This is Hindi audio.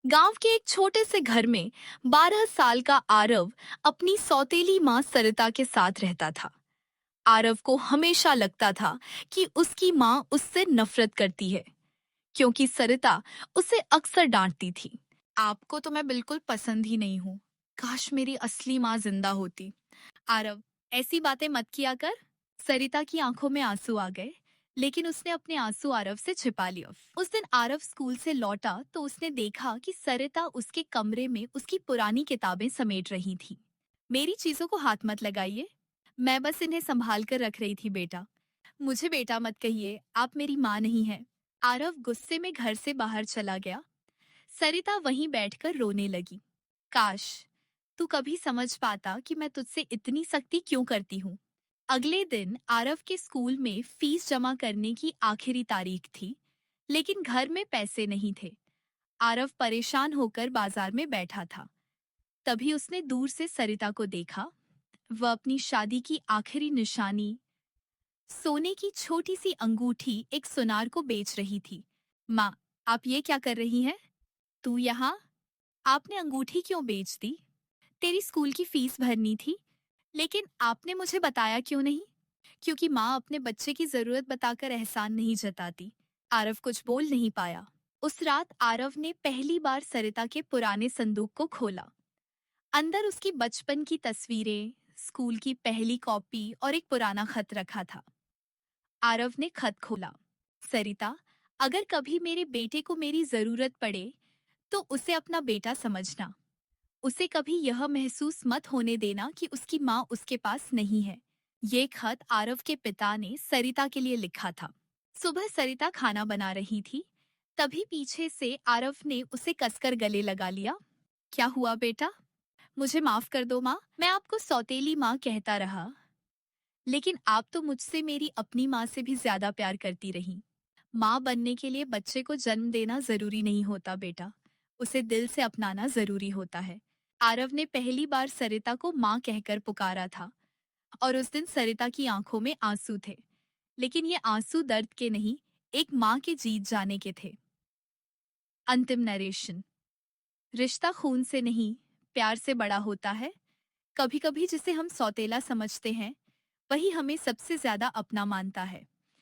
गांव के एक छोटे से घर में 12 साल का आरव अपनी सौतेली माँ सरिता के साथ रहता था। आरव को हमेशा लगता था कि उसकी माँ उससे नफरत करती है, क्योंकि सरिता उसे अक्सर डांटती थी। आपको तो मैं बिल्कुल पसंद ही नहीं हूँ। काश मेरी असली माँ जिंदा होती। आरव, ऐसी बातें मत किया कर। सरिता की आंखों में आंसू आ गए, लेकिन उसने अपने आंसू आरव से छिपा लिया। उस दिन आरव स्कूल से लौटा तो उसने देखा कि सरिता उसके कमरे में उसकी पुरानी किताबें समेट रही थी। मेरी चीजों को हाथ मत लगाइए, मैं बस इन्हें संभाल कर रख रही थी बेटा। मुझे बेटा मत कहिए, आप मेरी माँ नहीं है। आरव गुस्से में घर से बाहर चला गया। सरिता वहीं बैठकर रोने लगी। काश तू कभी समझ पाता कि मैं तुझसे इतनी सख्ती क्यों करती हूँ। अगले दिन आरव के स्कूल में फीस जमा करने की आखिरी तारीख थी, लेकिन घर में पैसे नहीं थे। आरव परेशान होकर बाजार में बैठा था। तभी उसने दूर से सरिता को देखा। वह अपनी शादी की आखिरी निशानी, सोने की छोटी सी अंगूठी एक सुनार को बेच रही थी। माँ, आप ये क्या कर रही हैं? तू यहाँ? आपने अंगूठी क्यों बेच दी? तेरी स्कूल की फीस भरनी थी, लेकिन आपने मुझे बताया क्यों नहीं? क्योंकि माँ अपने बच्चे की जरूरत बताकर एहसान नहीं जताती। आरव कुछ बोल नहीं पाया। उस रात आरव ने पहली बार सरिता के पुराने संदूक को खोला। अंदर उसकी बचपन की तस्वीरें, स्कूल की पहली कॉपी और एक पुराना खत रखा था। आरव ने खत खोला। सरिता, अगर कभी मेरे बेटे को मेरी जरूरत पड़े तो उसे अपना बेटा समझना। उसे कभी यह महसूस मत होने देना कि उसकी माँ उसके पास नहीं है। ये खत आरव के पिता ने सरिता के लिए लिखा था। सुबह सरिता खाना बना रही थी, तभी पीछे से आरव ने उसे कसकर गले लगा लिया। क्या हुआ बेटा? मुझे माफ कर दो माँ, मैं आपको सौतेली माँ कहता रहा, लेकिन आप तो मुझसे मेरी अपनी माँ से भी ज्यादा प्यार करती रही। माँ बनने के लिए बच्चे को जन्म देना जरूरी नहीं होता बेटा, उसे दिल से अपनाना जरूरी होता है। आरव ने पहली बार सरिता को माँ कहकर पुकारा था, और उस दिन सरिता की आंखों में आंसू थे, लेकिन ये आंसू दर्द के नहीं, एक माँ के जीत जाने के थे। अंतिम नरेशन। रिश्ता खून से नहीं, प्यार से बड़ा होता है। कभी कभी जिसे हम सौतेला समझते हैं, वही हमें सबसे ज्यादा अपना मानता है।